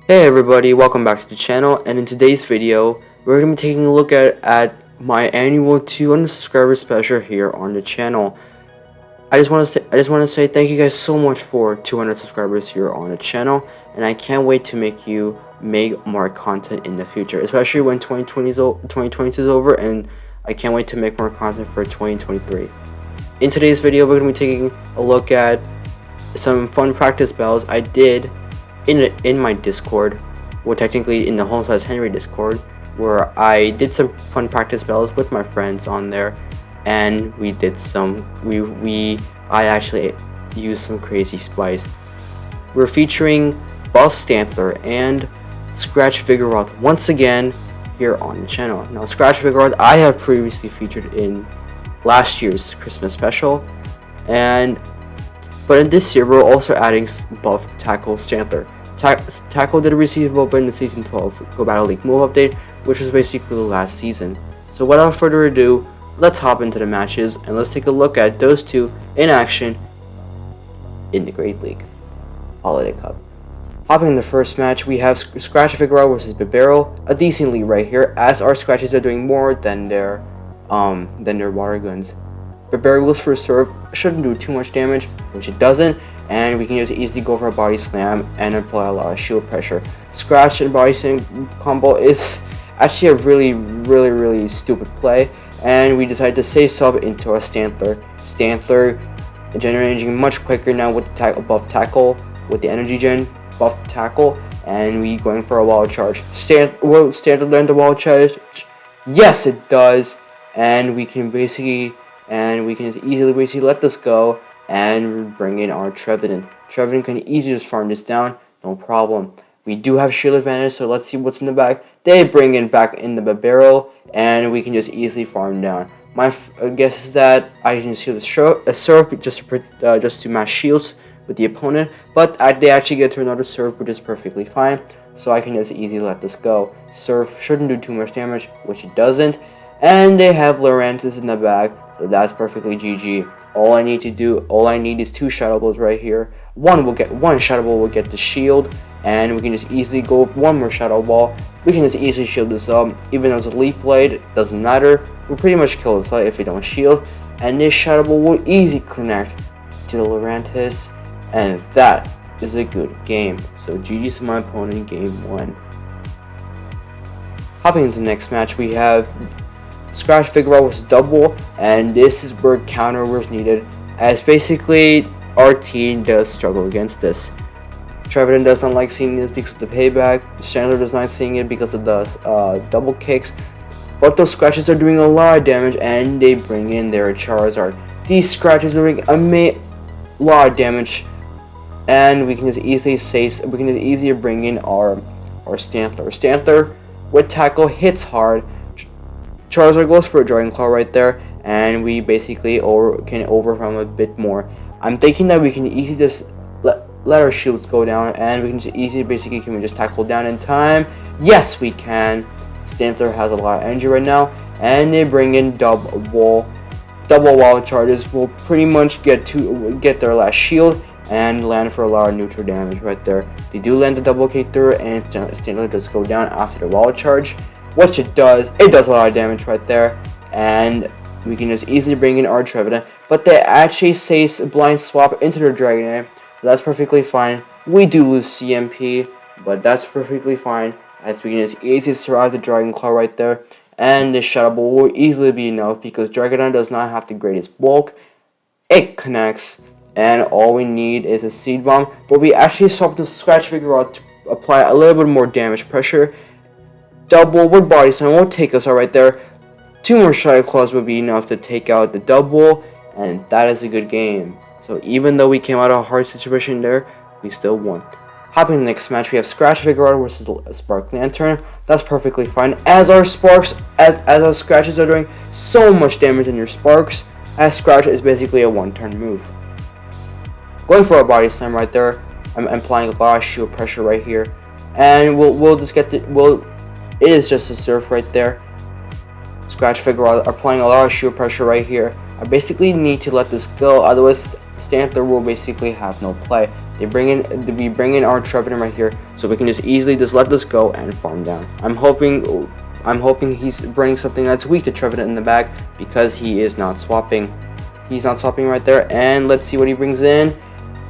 Hey everybody, welcome back to the channel, and in today's video, we're going to be taking a look at my annual 200 subscriber special here on the channel. I just want to say thank you guys so much for 200 subscribers here on the channel, and I can't wait to make more content in the future, especially when 2022 is over, and I can't wait to make more content for 2023. In today's video, we're going to be taking a look at some fun practice battles I did in my Discord, well, technically in the Home / Henry Discord, where I did some fun practice battles with my friends on there, and we did some I actually used some crazy spice. We're featuring Buff Stantler and Scratch Vigoroth once again here on the channel. Now, Scratch Vigoroth I have previously featured in last year's Christmas special, but in this year, we're also adding Buff Tackle Stantler. Tackle did receive a vote in the Season 12 Go Battle League move update, which was basically the last season. So without further ado, let's hop into the matches, and let's take a look at those two in action in the Great League Holiday Cup. Hopping in the first match, we have Scratch Figaro versus Figaro, a decent lead right here, as our Scratches are doing more than their water guns. Figaro goes for a serve, shouldn't do too much damage, which it doesn't, and we can just easily go for a body slam and apply a lot of shield pressure. Scratch and body slam combo is actually a really stupid play, and we decided to save sub into our Stantler. Stantler generating much quicker now with the buff tackle, with the energy gen buff tackle, and we going for a wall charge. Stantler land the wall charge? Yes, it does, and we can just easily let this go and bring in our Trevenant. Trevenant can easily just farm this down, no problem. We do have shield advantage, so let's see what's in the back. They bring in back in the barrel, and we can just easily farm down. My guess is that I can shield a serve just to match shields with the opponent, but they actually get to another serve, which is perfectly fine. So I can just easily let this go. Serve shouldn't do too much damage, which it doesn't, and they have Lorantis in the back, so that's perfectly GG. All I need is two Shadow Blows right here. One Shadow Ball will get the shield, and we can just easily go with one more Shadow Ball. We can just easily shield this up. Even though it's a Leaf Blade, it doesn't matter. We'll pretty much kill this fight if we don't shield, and this Shadow Ball will easily connect to the Lorantis, and that is a good game. So GG's to my opponent in game 1. Hopping into the next match, we have Scratch Figaro was double, and this is where counter was needed, as basically our team does struggle against this. Trevenant does not like seeing this because of the payback. Stantler does not seeing it because of the double kicks. But those Scratches are doing a lot of damage, and they bring in their Charizard. These Scratches are doing a lot of damage, and we can just easily bring in our Stantler. Stantler with tackle hits hard. Charizard goes for a Dragon Claw right there, and we basically can overwhelm a bit more. I'm thinking that we can easily just let our shields go down, and we can just easily can we just tackle down in time? Yes, we can. Stantler has a lot of energy right now, and they bring in double wall charges. Will pretty much get their last shield and land for a lot of neutral damage right there. They do land the double kick through, and Stantler does go down after the wall charge, which it does a lot of damage right there, and we can just easily bring in our Trevenant, but they actually say blind swap into their Dragonite, so that's perfectly fine. We do lose CMP, but that's perfectly fine, as we can just easily survive the Dragon Claw right there, and the Shadow Ball will easily be enough because Dragonite does not have the greatest bulk. It connects, and all we need is a Seed Bomb, but we actually swap the Scratch Figaro to apply a little bit more damage pressure. Double with body slam won't take us out right there. Two more Shadow Claws would be enough to take out the double, and that is a good game. So even though we came out of a hard situation there, we still won. Hopping to the next match, we have Scratch Figaro versus Spark Lantern. That's perfectly fine, as our Scratches are doing so much damage in your Sparks, as Scratch is basically a one-turn move. Going for a body slam right there. I'm applying a lot of shield pressure right here, and we'll just get it is just a surf right there. Scratch Figaro are applying a lot of shield pressure right here. I basically need to let this go, otherwise Stantler will basically have no play. we bring in our Trevenant right here, so we can just easily just let this go and farm down. I'm hoping he's bringing something that's weak to Trevenant in the back, because he is not swapping. He's not swapping right there. And let's see what he brings in.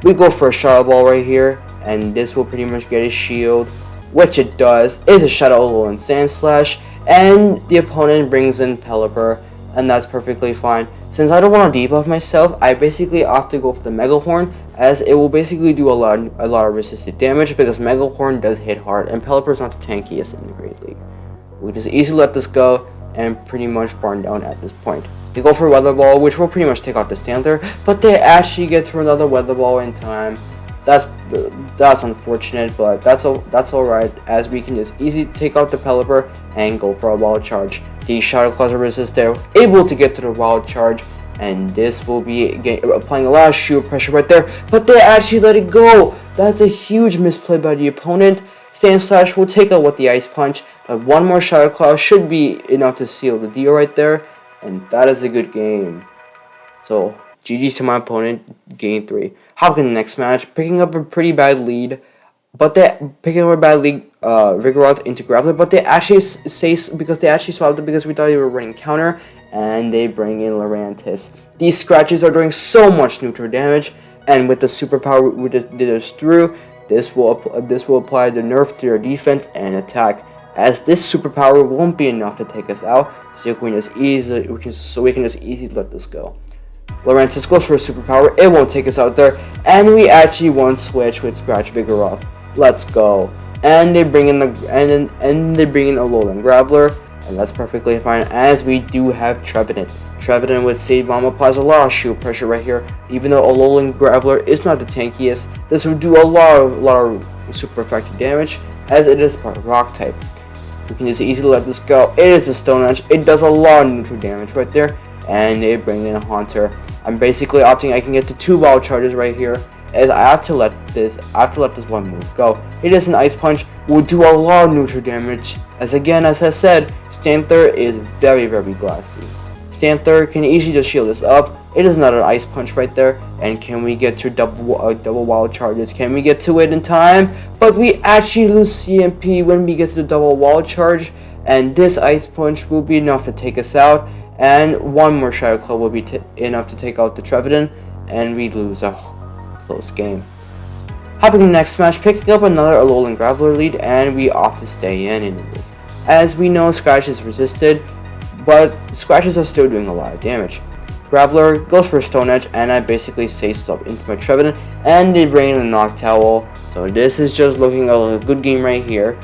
We go for a Shadow Ball right here, and this will pretty much get his shield, which it does. It's a Shadow Alolan Sand Slash, and the opponent brings in Pelipper, and that's perfectly fine. Since I don't want to debuff myself, I basically opt to go for the Mega Horn, as it will basically do a lot of resisted damage, because Mega Horn does hit hard, and Pelipper is not the tankiest in the Great League. We just easily let this go and pretty much farm down at this point. They go for Weather Ball, which will pretty much take out the Stantler, but they actually get through another Weather Ball in time. That's unfortunate, but that's alright, as we can just easily take out the Pelipper and go for a Wild Charge. The Shadow Claws are resisted, able to get to the Wild Charge, and this will be applying a lot of shield pressure right there, but they actually let it go. That's a huge misplay by the opponent. Sand Slash will take out with the Ice Punch, but one more Shadow Claw should be enough to seal the deal right there, and that is a good game. So, GG's to my opponent, game 3. Hopping the next match, picking up a pretty bad lead, but Vigoroth into Grappler, but they actually swapped it because we thought they were running counter, and they bring in Lurantis. These scratches are doing so much neutral damage, and with the superpower we just did us through, this will apply the nerf to your defense and attack, as this superpower won't be enough to take us out, so we can just easily let this go. Lurantis goes for a superpower, it won't take us out there, and we actually won switch with Scratch Vigoroth. Let's go. And they bring in Alolan Grappler, and that's perfectly fine, as we do have Trevenant. Trevenant with Save Bomb applies a lot of shield pressure right here. Even though Alolan Grappler is not the tankiest, this will do a lot of super effective damage, as it is part of Rock type. We can just easily let this go. It is a Stone Edge. It does a lot of neutral damage right there, and they bring in a Haunter. I'm basically opting I can get to 2 Wild Charges right here, as I have to let this one move go. It is an Ice Punch, will do a lot of neutral damage, as again, as I said, Stantler is very, very glassy. Stantler can easily just shield this up. It is not an Ice Punch right there, and can we get to double Wild Charges? Can we get to it in time? But we actually lose CMP when we get to the double Wild Charge, and this Ice Punch will be enough to take us out, and one more Shadow Claw will be enough to take out the Trevenant, and we lose a close game. Hopping to the next match, picking up another Alolan Grappler lead, and we opt to stay in this. As we know, Scratch is resisted, but Scratches are still doing a lot of damage. Grappler goes for a Stone Edge, and I basically say stop into my Trevenant, and they bring in a Noctowl. So this is just looking a good game right here,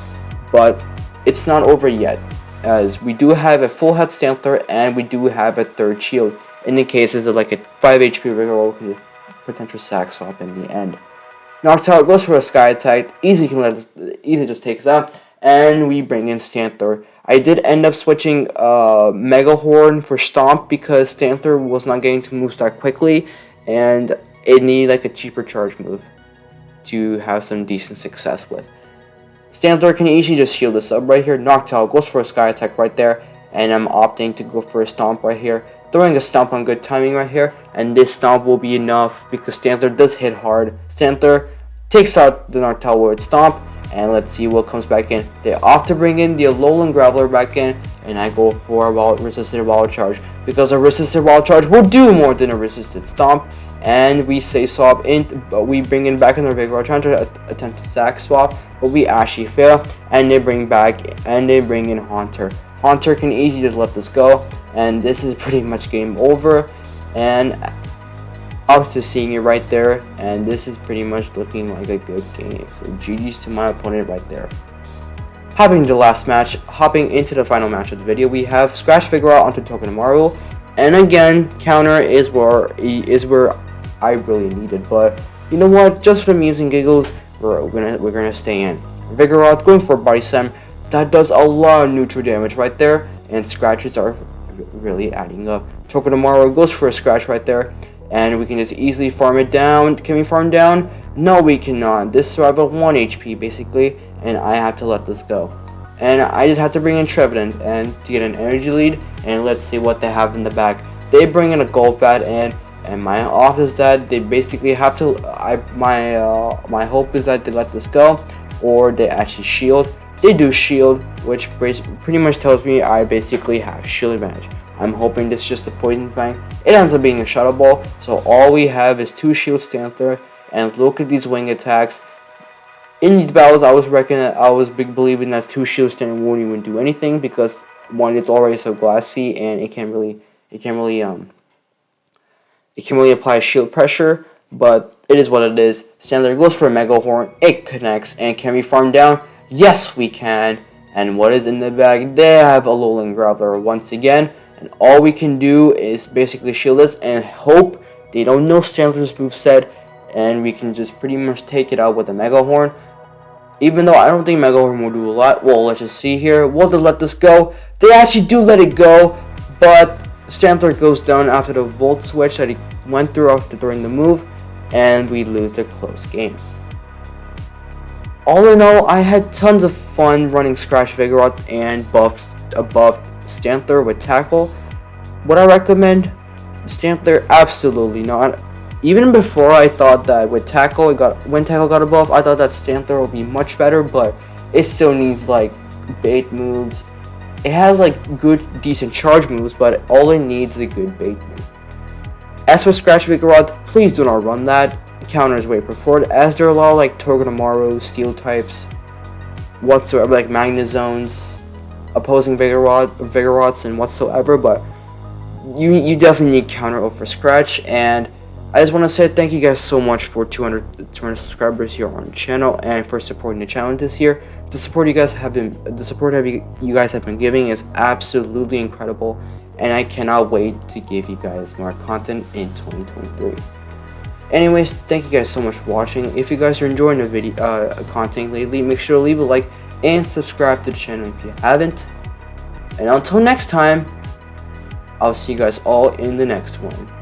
but it's not over yet, as we do have a full health Stantler, and we do have a third shield, in the cases of like a 5 HP Vigoroth can potential sack swap in the end. Noctowl goes for a Sky Attack, easily just takes out, and we bring in Stantler. I did end up switching Mega Horn for Stomp because Stantler was not getting to moves that quickly, and it needed like a cheaper charge move to have some decent success with. Stantler can easily just shield this up right here. Noctowl goes for a Sky Attack right there, and I'm opting to go for a Stomp right here. Throwing a Stomp on good timing right here, and this Stomp will be enough because Stantler does hit hard. Stantler takes out the Noctowl with Stomp, and let's see what comes back in. They opt to bring in the Alolan Grappler back in, and I go for a resisted Wild Charge because a resisted Wild Charge will do more than a resisted Stomp, and we say swap in. We bring in back in our Vigoroth, trying to attempt to sack swap, but we actually fail, and they bring in Haunter. Haunter can easily just let this go, and this is pretty much game over, and up to seeing it right there, and this is pretty much looking like a good game. So GG's to my opponent right there. Hopping into the final match of the video, we have Scratch Figaro onto Togedemaru, and again, counter is where I really need it, but you know what? Just for the memes and giggles, we're gonna stay in. Vigoroth going for a Body Slam. That does a lot of neutral damage right there, and scratches are really adding up. Togedemaru goes for a Scratch right there, and we can just easily farm it down. Can we farm down? No, we cannot. This survival 1 HP basically, and I have to let this go. And I just have to bring in Trevenant and to get an energy lead, and let's see what they have in the back. They bring in a Golbat, and And my off is that they basically have to. My hope is that they let this go, or they actually shield. They do shield, which pretty much tells me I basically have shield advantage. I'm hoping this is just a poison fang. It ends up being a shadow ball, so all we have is 2 shield Stantler. And look at these wing attacks. In these battles, I was big believing that 2 shield Stantler won't even do anything, because one, it's already so glassy and it can't really apply shield pressure. But it is what it is. Stantler goes for a Mega Horn. It connects, and can we farm down? Yes, we can. And what is in the bag? They have a Alolan Graveler once again. And all we can do is basically shield this and hope they don't know Stantler's moveset, and we can just pretty much take it out with a Mega Horn. Even though I don't think Mega Horn will do a lot. Well, let's just see here. Will they let this go? They actually do let it go, but Stantler goes down after the Volt Switch that he went through during the move, and we lose the close game. All in all, I had tons of fun running Scratch Vigoroth and buff Stantler with Tackle. Would I recommend Stantler? Absolutely not. Even before, I thought that when Tackle got a buff, I thought that Stantler would be much better, but it still needs like bait moves. It has like good, decent charge moves, but all it needs is a good bait move. As for Scratch Vigoroth, please do not run that. The counter is way preferred, as there are a lot of like Togedemaru, Steel types, whatsoever, like Magnezones, opposing Vigoroths and whatsoever, but you definitely need counter over Scratch. And I just want to say thank you guys so much for 200 subscribers here on the channel, and for supporting the channel this year. The support you guys have been giving is absolutely incredible, and I cannot wait to give you guys more content in 2023. Anyways, thank you guys so much for watching. If you guys are enjoying the video content lately, make sure to leave a like and subscribe to the channel if you haven't. And until next time, I'll see you guys all in the next one.